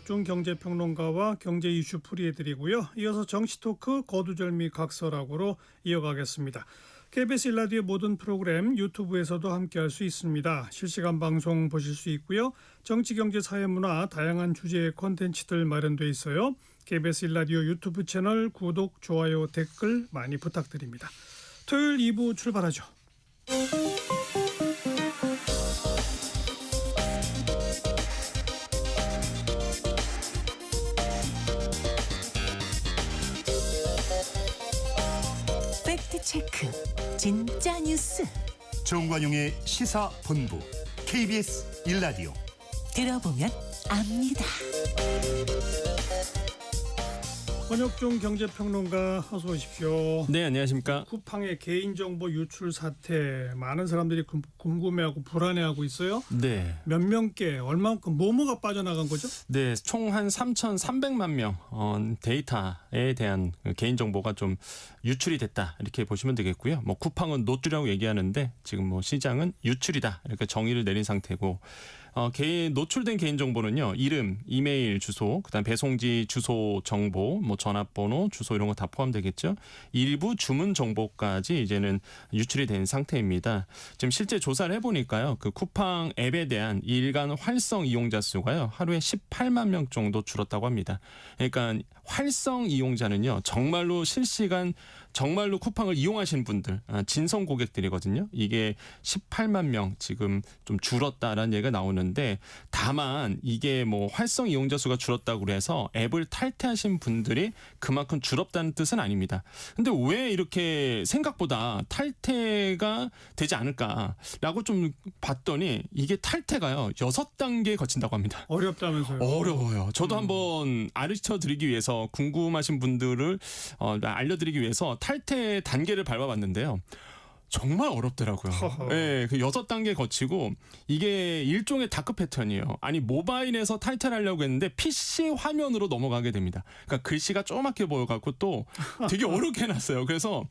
권혁중 경제평론가와 경제 이슈 풀이해드리고요. 이어서 정치토크 거두절미 각설하고로 이어가겠습니다. KBS 1라디오의 모든 프로그램 유튜브에서도 함께할 수 있습니다. 실시간 방송 보실 수 있고요. 정치, 경제, 사회문화 다양한 주제의 콘텐츠들 마련돼 있어요. KBS 1라디오 유튜브 채널 구독, 좋아요, 댓글 많이 부탁드립니다. 토요일 2부 출발하죠. 팩트체크 진짜 뉴스 정관용의 시사본부 KBS 1라디오 들어보면 압니다. 권혁중 경제평론가 어서 오십시오. 네, 안녕하십니까. 쿠팡의 개인정보 유출 사태 많은 사람들이 궁금해하고 불안해하고 있어요. 네. 몇 명께 얼마만큼 뭐가 빠져나간 거죠? 네, 총 한 3,300만 명 데이터에 대한 개인정보가 좀 유출이 됐다 이렇게 보시면 되겠고요. 뭐 쿠팡은 노출이라고 얘기하는데 지금 뭐 시장은 유출이다 이렇게 정의를 내린 상태고 노출된 개인정보는요. 이름, 이메일 주소, 그다음 배송지 주소 정보, 뭐 전화번호, 주소 이런 거 다 포함되겠죠. 일부 주문 정보까지 이제는 유출이 된 상태입니다. 지금 실제 조사를 해보니까요. 그 쿠팡 앱에 대한 일간 활성 이용자 수가요. 하루에 18만 명 정도 줄었다고 합니다. 그러니까 활성 이용자는요. 정말로 실시간 정말로 쿠팡을 이용하시는 분들, 진성 고객들이거든요. 이게 18만 명 지금 좀 줄었다라는 얘기가 나오는데 다만 이게 뭐 활성 이용자 수가 줄었다고 그래서 앱을 탈퇴하신 분들이 그만큼 줄었다는 뜻은 아닙니다. 근데 왜 이렇게 생각보다 탈퇴가 되지 않을까라고 좀 봤더니 이게 탈퇴가요. 6단계 거친다고 합니다. 어렵다면서요? 어려워요. 저도 한번 가르쳐 드리기 위해서 궁금하신 분들을 알려드리기 위해서 탈퇴 단계를 밟아봤는데요. 정말 어렵더라고요. 네, 그 6단계 거치고 이게 일종의 다크 패턴이에요. 아니 모바일에서 탈퇴를 하려고 했는데 PC 화면으로 넘어가게 됩니다. 그러니까 글씨가 조그맣게 보여갖고 또 되게 어렵게 해놨어요. 그래서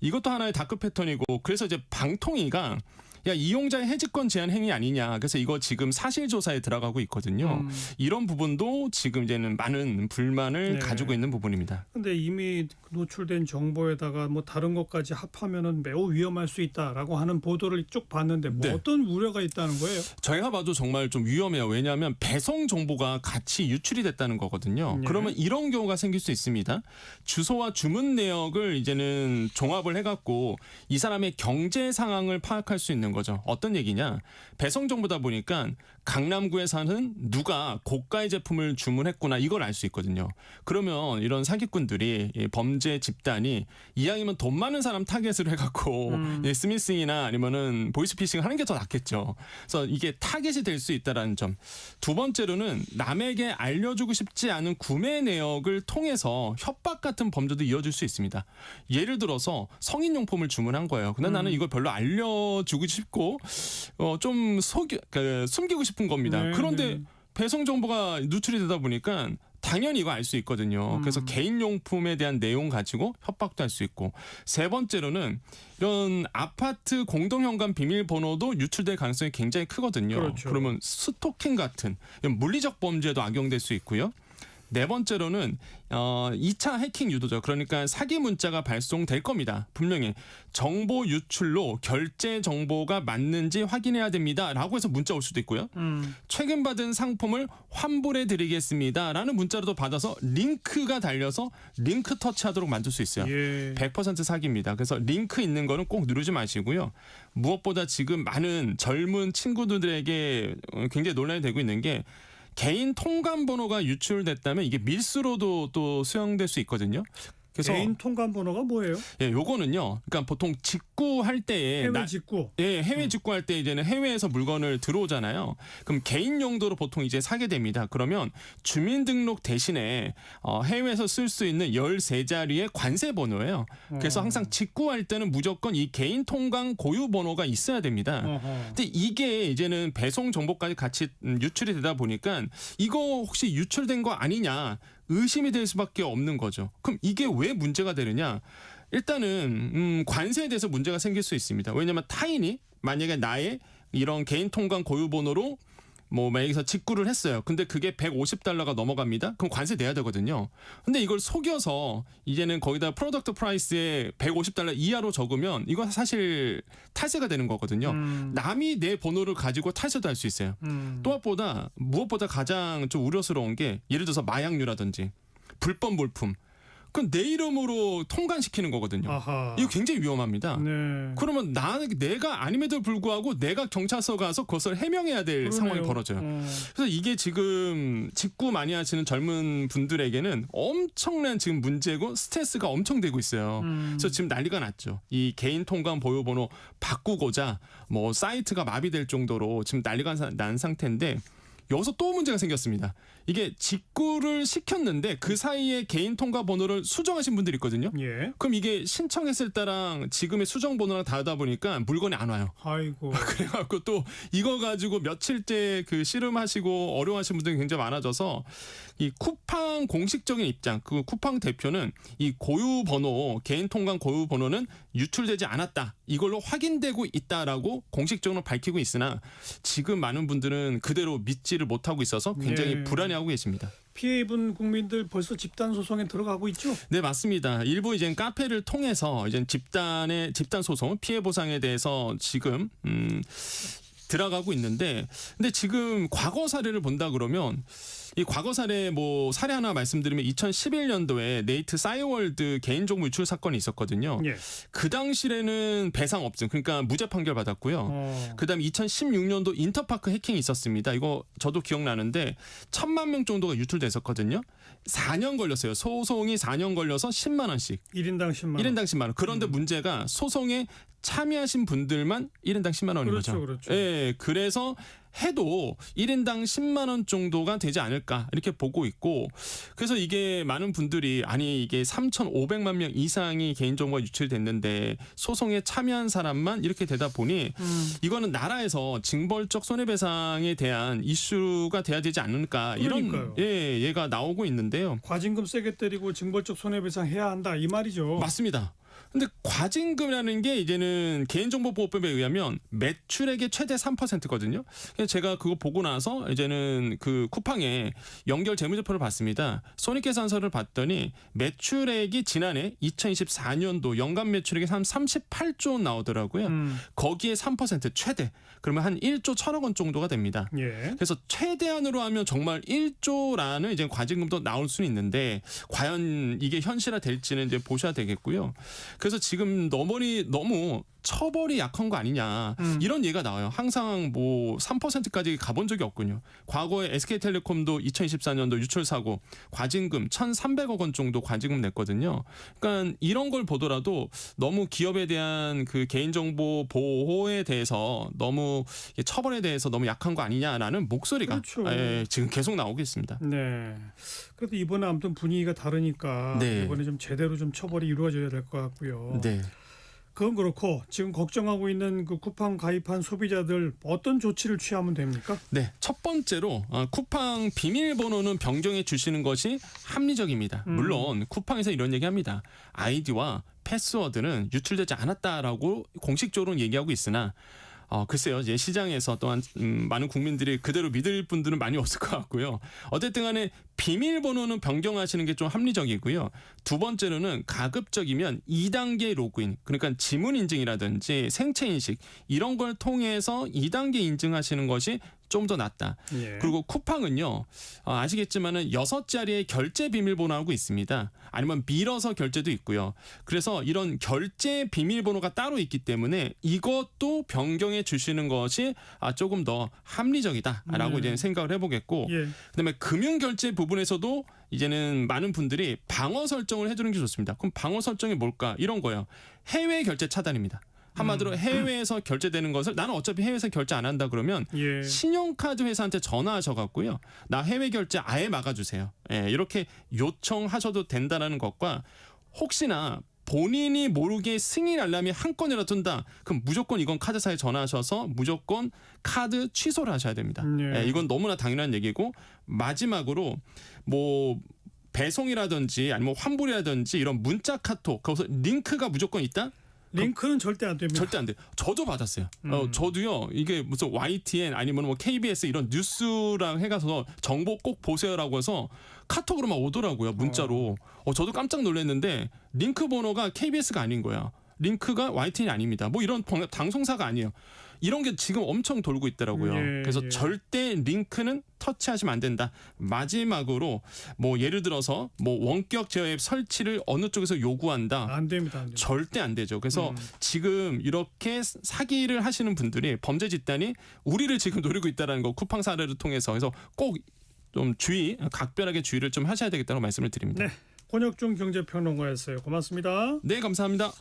이것도 하나의 다크 패턴이고 그래서 이제 방통위가 야 이용자의 해지권 제한 행위 아니냐. 그래서 이거 지금 사실조사에 들어가고 있거든요. 이런 부분도 지금 이제는 많은 불만을 가지고 있는 부분입니다. 근데 이미 노출된 정보에다가 뭐 다른 것까지 합하면은 매우 위험할 수 있다라고 하는 보도를 쭉 봤는데 뭐 어떤 우려가 있다는 거예요? 저희가 봐도 정말 좀 위험해요. 왜냐하면 배송 정보가 같이 유출이 됐다는 거거든요. 그러면 이런 경우가 생길 수 있습니다. 주소와 주문 내역을 이제는 종합을 해갖고 이 사람의 경제 상황을 파악할 수 있는 거죠. 어떤 얘기냐? 배송 정보다 보니까 강남구에 사는 누가 고가의 제품을 주문했구나 이걸 알 수 있거든요. 그러면 이런 사기꾼들이 범죄 집단이 이왕이면 돈 많은 사람 타겟을 해갖고 스미싱이나 아니면은 보이스피싱 하는 게 더 낫겠죠. 그래서 이게 타겟이 될 수 있다라는 점. 두 번째로는 남에게 알려주고 싶지 않은 구매 내역을 통해서 협박 같은 범죄도 이어질 수 있습니다. 예를 들어서 성인용품을 주문한 거예요. 근데 나는 이걸 별로 알려주고 싶고 좀 숨기고 싶은 겁니다. 그런데 배송 정보가 누출이 되다 보니까 당연히 이거 알 수 있거든요. 그래서 개인용품에 대한 내용 가지고 협박도 할 수 있고 세 번째로는 이런 아파트 공동현관 비밀번호도 유출될 가능성이 굉장히 크거든요. 그렇죠. 그러면 스토킹 같은 물리적 범죄도 악용될 수 있고요. 네 번째로는 2차 해킹 유도죠. 그러니까 사기 문자가 발송될 겁니다. 분명히 정보 유출로 결제 정보가 맞는지 확인해야 됩니다라고 해서 문자 올 수도 있고요. 최근 받은 상품을 환불해 드리겠습니다라는 문자로도 받아서 링크가 달려서 링크 터치하도록 만들 수 있어요. 100% 사기입니다. 그래서 링크 있는 거는 꼭 누르지 마시고요. 무엇보다 지금 많은 젊은 친구들에게 굉장히 논란이 되고 있는 게 개인 통관 번호가 유출됐다면 이게 밀수로도 또 수용될 수 있거든요. 그래서 개인 통관 번호가 뭐예요? 예, 요거는요. 그러니까 보통 직구할 때에 해외 직구. 예, 해외 직구할 때 이제는 해외에서 물건을 들어오잖아요. 그럼 개인 용도로 보통 이제 사게 됩니다. 그러면 주민등록 대신에 해외에서 쓸 수 있는 13자리의 관세 번호예요. 그래서 항상 직구할 때는 무조건 이 개인 통관 고유 번호가 있어야 됩니다. 근데 이게 이제는 배송 정보까지 같이 유출이 되다 보니까 이거 혹시 유출된 거 아니냐 의심이 될 수밖에 없는 거죠. 그럼 이게 왜 문제가 되느냐? 일단은 관세에 대해서 문제가 생길 수 있습니다. 왜냐하면 타인이 만약에 나의 이런 개인 통관 고유 번호로 뭐 만약에서 직구를 했어요. 근데 그게 $150가 넘어갑니다. 그럼 관세 내야 되거든요. 근데 이걸 속여서 이제는 거기다 프로덕트 프라이스에 $150 이하로 적으면 이거 사실 탈세가 되는 거거든요. 남이 내 번호를 가지고 탈세도 할 수 있어요. 무엇보다 가장 좀 우려스러운 게 예를 들어서 마약류라든지 불법 물품. 그건 내 이름으로 통관시키는 거거든요. 아하. 이거 굉장히 위험합니다. 네. 그러면 내가 아님에도 불구하고 내가 경찰서 가서 그것을 해명해야 될 그러네요. 상황이 벌어져요. 그래서 이게 지금 직구 많이 하시는 젊은 분들에게는 엄청난 지금 문제고 스트레스가 엄청 되고 있어요. 그래서 지금 난리가 났죠. 이 개인 통관 보유 번호 바꾸고자 뭐 사이트가 마비될 정도로 지금 난리가 난 상태인데 여기서 또 문제가 생겼습니다. 이게 직구를 시켰는데 그 사이에 개인 통과 번호를 수정하신 분들이 있거든요. 예. 그럼 이게 신청했을 때랑 지금의 수정 번호랑 다르다 보니까 물건이 안 와요. 아이고. 그래갖고 또 이거 가지고 며칠째 그 씨름하시고 어려워하시는 분들이 굉장히 많아져서 이 쿠팡 공식적인 입장, 그 쿠팡 대표는 이 고유 번호, 개인 통관 고유 번호는 유출되지 않았다. 이걸로 확인되고 있다라고 공식적으로 밝히고 있으나 지금 많은 분들은 그대로 믿지를 못하고 있어서 굉장히 예. 불안해하고 계십니다. 피해 입은 국민들 벌써 집단 소송에 들어가고 있죠? 네, 맞습니다. 일부 이제 카페를 통해서 이제 집단 소송, 피해 보상에 대해서 지금 들어가고 있는데, 근데 지금 과거 사례를 본다 그러면 이 과거 사례 사례 하나 말씀드리면 2011년도에 네이트 싸이월드 개인정보 유출 사건이 있었거든요. 예. 그 당시에는 배상 없음, 그러니까 무죄 판결 받았고요. 그다음에 2016년도 인터파크 해킹이 있었습니다. 이거 저도 기억나는데 1,000만 명 정도가 유출됐었거든요. 4년 걸렸어요. 소송이 4년 걸려서 10만 원씩. 1인당 10만 원. 1인당 10만 원. 그런데 문제가 소송에 참여하신 분들만 1인당 10만 원인 그렇죠, 거죠. 그렇죠. 예, 그래서 해도 1인당 10만 원 정도가 되지 않을까 이렇게 보고 있고, 그래서 이게 많은 분들이 아니 이게 3,500만 명 이상이 개인정보가 유출됐는데 소송에 참여한 사람만 이렇게 되다 보니 이거는 나라에서 징벌적 손해배상에 대한 이슈가 돼야 되지 않을까 그러니까요. 이런 얘가 나오고 있는데요. 과징금 세게 때리고 징벌적 손해배상 해야 한다 이 말이죠. 맞습니다. 근데 과징금이라는 게 이제는 개인정보보호법에 의하면 매출액의 최대 3%거든요. 그래서 제가 그거 보고 나서 이제는 그 쿠팡에 연결 재무제표를 봤습니다. 손익계산서를 봤더니 매출액이 지난해 2024년도 연간 매출액이 한 38조 원 나오더라고요. 거기에 3% 최대. 그러면 한 1조 1,000억 원 정도가 됩니다. 예. 그래서 최대한으로 하면 정말 1조라는 이제 과징금도 나올 수는 있는데 과연 이게 현실화 될지는 이제 보셔야 되겠고요. 그래서 지금 너무 처벌이 약한 거 아니냐 이런 얘기가 나와요. 항상 3%까지 가본 적이 없군요. 과거에 SK텔레콤도 2024년도 유출 사고 과징금 1,300억 원 정도 과징금 냈거든요. 그러니까 이런 걸 보더라도 너무 기업에 대한 그 개인정보 보호에 대해서 너무 처벌에 대해서 너무 약한 거 아니냐라는 목소리가 그렇죠. 지금 계속 나오고 있습니다. 네. 그래도 이번에 아무튼 분위기가 다르니까 네. 이번에 좀 제대로 좀 처벌이 이루어져야 될 것 같고요. 네. 그건 그렇고 지금 걱정하고 있는 그 쿠팡 가입한 소비자들 어떤 조치를 취하면 됩니까? 네, 첫 번째로 쿠팡 비밀번호는 변경해 주시는 것이 합리적입니다. 물론 쿠팡에서 이런 얘기합니다. 아이디와 패스워드는 유출되지 않았다라고 공식적으로 얘기하고 있으나 글쎄요, 이제 시장에서 또한 많은 국민들이 그대로 믿을 분들은 많이 없을 것 같고요. 어쨌든 간에 비밀번호는 변경하시는 게 좀 합리적이고요. 두 번째로는 가급적이면 2단계 로그인, 그러니까 지문 인증이라든지 생체 인식 이런 걸 통해서 2단계 인증하시는 것이 좀 더 낫다. 예. 그리고 쿠팡은요, 아시겠지만은 6자리의 결제 비밀번호하고 있습니다. 아니면 밀어서 결제도 있고요. 그래서 이런 결제 비밀번호가 따로 있기 때문에 이것도 변경해 주시는 것이 조금 더 합리적이다라고 이제 생각을 해보겠고, 예. 그다음에 금융 결제 부분에서도 이제는 많은 분들이 방어 설정을 해주는 게 좋습니다. 그럼 방어 설정이 뭘까? 이런 거예요. 해외 결제 차단입니다. 한마디로 해외에서 결제되는 것을 나는 어차피 해외에서 결제 안 한다 그러면 예. 신용카드 회사한테 전화하셔갖고요. 나 해외 결제 아예 막아주세요. 이렇게 요청하셔도 된다는 것과 혹시나 본인이 모르게 승인 알람이 한 건이라도 뜬다. 그럼 무조건 이건 카드사에 전화하셔서 무조건 카드 취소를 하셔야 됩니다. 예. 이건 너무나 당연한 얘기고 마지막으로 배송이라든지 아니면 환불이라든지 이런 문자 카톡 거기서 링크가 무조건 있다? 링크는 절대 안 됩니다. 절대 안 돼. 저도 받았어요. 저도요. 이게 무슨 YTN 아니면 뭐 KBS 이런 뉴스랑 해가서 정보 꼭 보세요라고 해서 카톡으로 막 오더라고요. 문자로. 저도 깜짝 놀랐는데 링크 번호가 KBS가 아닌 거야. 링크가 YTN이 아닙니다. 뭐 이런 방송사가 아니에요. 이런 게 지금 엄청 돌고 있더라고요. 예, 그래서 예. 절대 링크는 터치하시면 안 된다. 마지막으로 뭐 예를 들어서 뭐 원격 제어앱 설치를 어느 쪽에서 요구한다. 안 됩니다. 안 됩니다. 절대 안 되죠. 그래서 지금 이렇게 사기를 하시는 분들이 범죄 집단이 우리를 지금 노리고 있다는 거 쿠팡 사례를 통해서 그래서 꼭 좀 각별하게 주의를 좀 하셔야 되겠다고 말씀을 드립니다. 네, 권혁중 경제평론가였어요. 고맙습니다. 네, 감사합니다.